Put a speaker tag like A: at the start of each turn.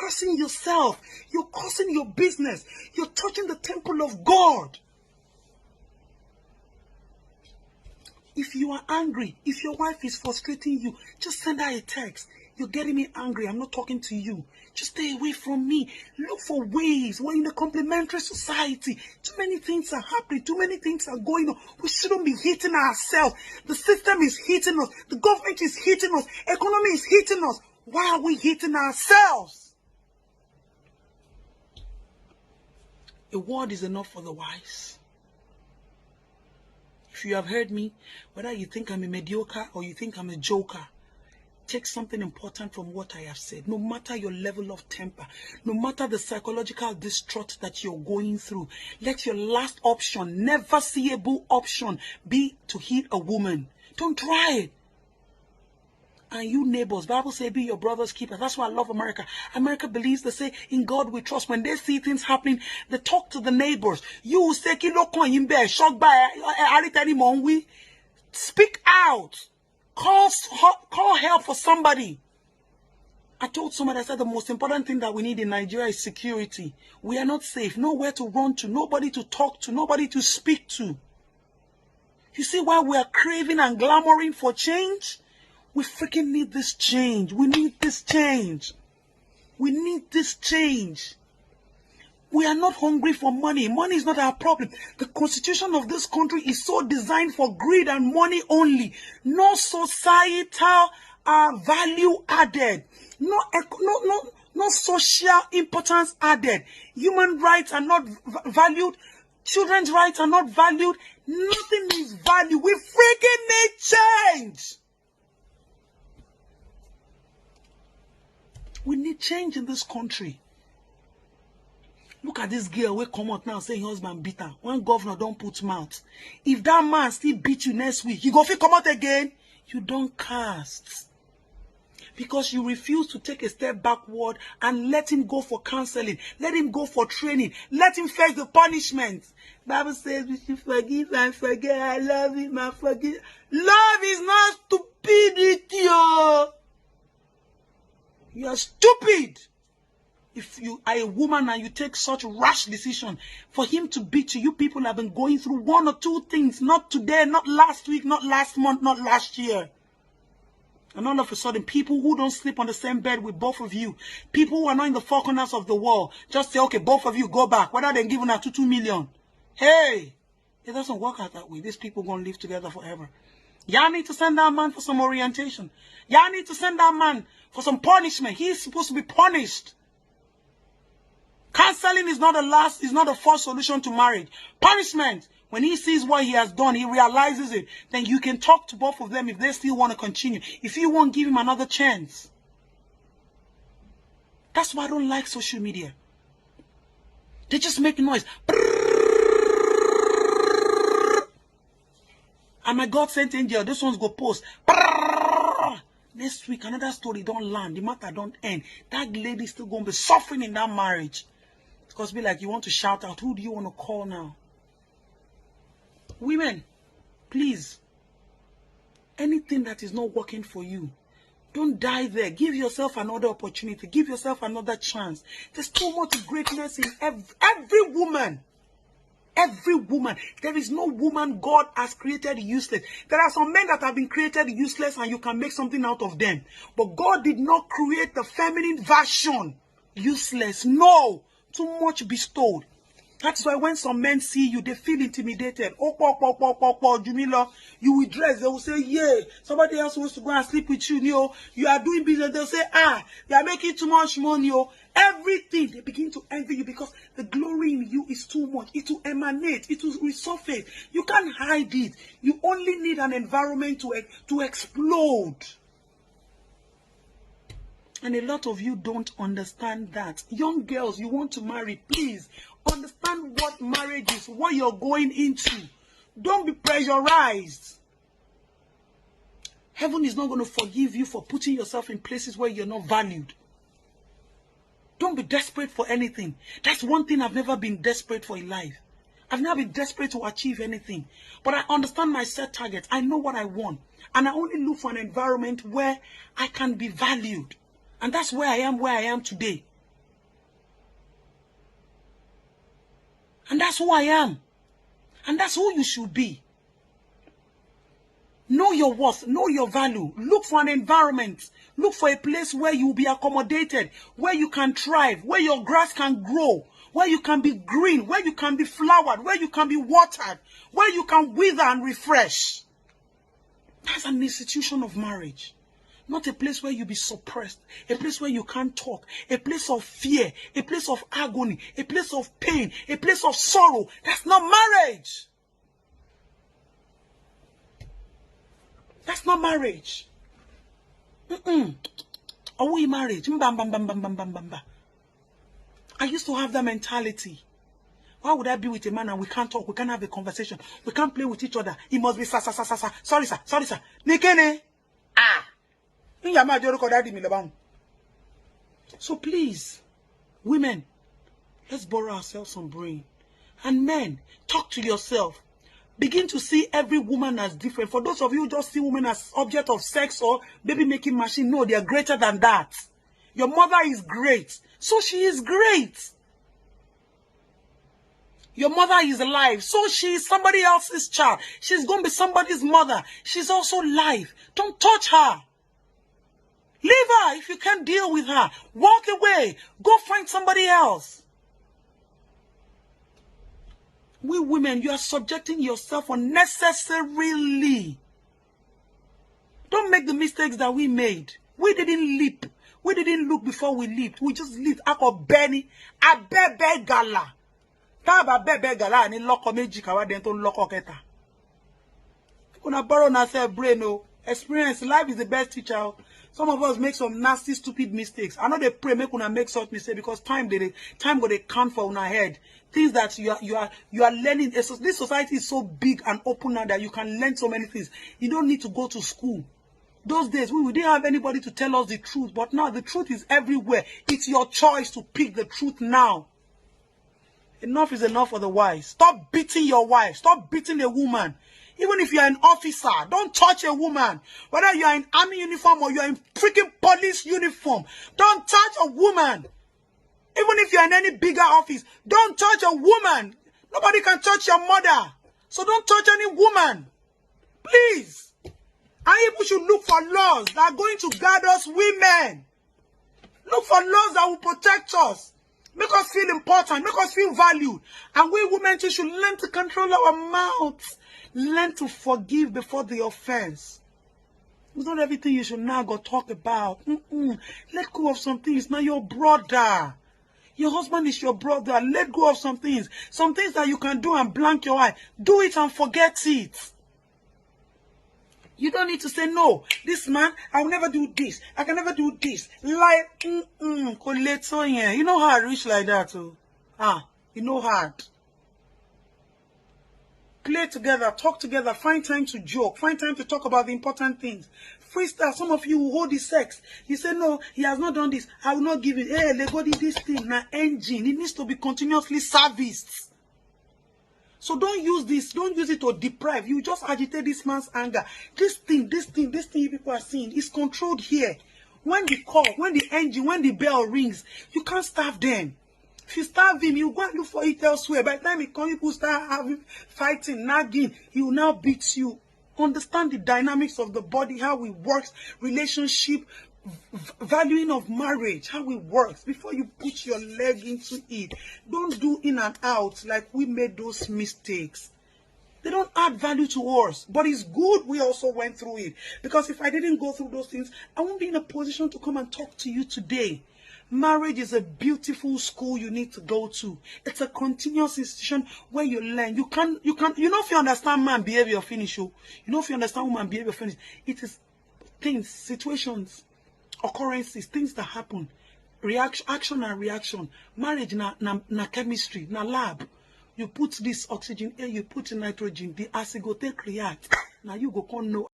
A: cursing yourself. You're cursing your business. You're touching the temple of God. If you are angry, if your wife is frustrating you, just send her a text. You're getting me angry. I'm not talking to you. Just stay away from me. Look for ways. We're in a complementary society. Too many things are happening. Too many things are going on. We shouldn't be hitting ourselves. The system is hitting us. The government is hitting us. Economy is hitting us. Why are we hitting ourselves? A word is enough for the wise. If you have heard me, whether you think I'm a mediocre or you think I'm a joker, take something important from what I have said. No matter your level of temper, no matter the psychological distraught that you're going through, let your last option, never seeable option, be to hit a woman. Don't try it. And you neighbors, Bible say be your brother's keeper. That's why I love America. America believes, they say, in God we trust. When they see things happening, they talk to the neighbors. You say, shocked by speak out. Call help for somebody. I told somebody, I said the most important thing that we need in Nigeria is security. We are not safe. Nowhere to run to. Nobody to talk to. Nobody to speak to. You see why we are craving and clamoring for change? We freaking need this change. We need this change. We need this change. We are not hungry for money. Money is not our problem. The constitution of this country is so designed for greed and money only. No societal value added. No social importance added. Human rights are not valued. Children's rights are not valued. Nothing is valued. We freaking need change. We need change in this country. Look at this girl wey come out now saying husband beat her. One governor don't put mouth. If that man still beat you next week, you go fit come out again. You don't cast. Because you refuse to take a step backward and let him go for counseling. Let him go for training. Let him face the punishment. Bible says we should forgive and forget. I love him and forgive. Love is not stupidity. You are stupid. If you are a woman and you take such rash decision for him to beat you, you people have been going through one or two things. Not today, not last week, not last month, not last year. And all of a sudden, people who don't sleep on the same bed with both of you, people who are not in the four corners of the world, just say, okay, both of you go back. Whether they're giving her 2 million. Hey, it doesn't work out that way. These people are going to live together forever. Y'all need to send that man for some orientation. Y'all need to send that man for some punishment. He's supposed to be punished. Counseling is not the first solution to marriage. Punishment. When he sees what he has done, he realizes it. Then you can talk to both of them if they still want to continue. If you won't give him another chance. That's why I don't like social media. They just make noise. And my God sent angel, this one's go post. Next week, another story don't land. The matter don't end. That lady still going to be suffering in that marriage. Because be like, you want to shout out. Who do you want to call now? Women, please. Anything that is not working for you, don't die there. Give yourself another opportunity. Give yourself another chance. There's too much greatness in every woman. Every woman. There is no woman God has created useless. There are some men that have been created useless and you can make something out of them. But God did not create the feminine version useless. No. Too much bestowed. That's why when some men see you, they feel intimidated. Jumila, you will dress. They will say, yeah. Somebody else wants to go and sleep with you. You are doing business. They'll say, you are making too much money. Everything. They begin to envy you because the glory in you is too much. It will emanate. It will resurface. You can't hide it. You only need an environment to explode. And a lot of you don't understand that. Young girls, you want to marry, please understand what marriage is, what you're going into. Don't be pressurized. Heaven is not going to forgive you for putting yourself in places where you're not valued. Don't be desperate for anything. That's one thing I've never been desperate for in life. I've never been desperate to achieve anything. But I understand my set target. I know what I want. And I only look for an environment where I can be valued. And that's where I am today. And that's who I am. And that's who you should be. Know your worth, know your value. Look for an environment. Look for a place where you will be accommodated, where you can thrive, where your grass can grow, where you can be green, where you can be flowered, where you can be watered, where you can wither and refresh. That's an institution of marriage. Not a place where you be suppressed, a place where you can't talk, a place of fear, a place of agony, a place of pain, a place of sorrow. That's not marriage. That's not marriage. Are we marriage? I used to have that mentality. Why would I be with a man and we can't talk, we can't have a conversation, we can't play with each other? He must be sorry sir. Nikene. So please, women, let's borrow ourselves some brain. And men, talk to yourself. Begin to see every woman as different. For those of you who just see women as object of sex or baby making machine, no, they are greater than that. Your mother is great, so she is great. Your mother is alive, so she is somebody else's child. She's going to be somebody's mother. She's also live. Don't touch her. Leave her if you can't deal with her. Walk away. Go find somebody else. We women, you are subjecting yourself unnecessarily. Don't make the mistakes that we made. We didn't leap. We didn't look before we leaped. We just leaped. Ako Benny, abebe gala. Taba bebe gala ni loko meji kawa dento loko keta. Kuna borrow na self brain no. Experience. Life is the best teacher. Some of us make some nasty, stupid mistakes. I know they pray make una make such mistake because time go they count for una head. Things that you are learning. This society is so big and open now that you can learn so many things. You don't need to go to school. Those days we didn't have anybody to tell us the truth, but now the truth is everywhere. It's your choice to pick the truth now. Enough is enough for the wise. Stop beating your wife. Stop beating a woman. Even if you're an officer, don't touch a woman. Whether you're in army uniform or you're in freaking police uniform, don't touch a woman. Even if you're in any bigger office, don't touch a woman. Nobody can touch your mother. So don't touch any woman. Please. And people should look for laws that are going to guard us women. Look for laws that will protect us. Make us feel important. Make us feel valued. And we women too should learn to control our mouths. Learn to forgive before the offense. It's not everything you should now go talk about. Let go of some things. Now your brother. Your husband is your brother. Let go of some things. Some things that you can do and blank your eye. Do it and forget it. You don't need to say, no, this man, I will never do this. I can never do this. Like, you know how I reach like that, oh? You know hard. Play together, talk together, find time to joke, find time to talk about the important things. Freestyle, some of you who hold the sex. You say, no, he has not done this. I will not give it. Hey, they got this thing, now engine. It needs to be continuously serviced. So don't use this. Don't use it to deprive. You just agitate this man's anger. This thing you people are seeing is controlled here. When the call, when the engine, when the bell rings, you can't starve them. If you starve him, you go and look for it elsewhere. By the time he comes, people start having fighting, nagging. He will now beat you. Understand the dynamics of the body, how it works, relationship, valuing of marriage, how it works. Before you put your leg into it, don't do in and out like we made those mistakes. They don't add value to us, but it's good we also went through it. Because if I didn't go through those things, I won't be in a position to come and talk to you today. Marriage is a beautiful school you need to go to. It's a continuous institution where you learn. You know if you understand man behavior finish, you know if you understand woman behavior finish. It is things, situations, occurrences, things that happen. Reaction, action and reaction. Marriage na chemistry, na lab. You put this oxygen, you put nitrogen, the acid go take react. Now you go come know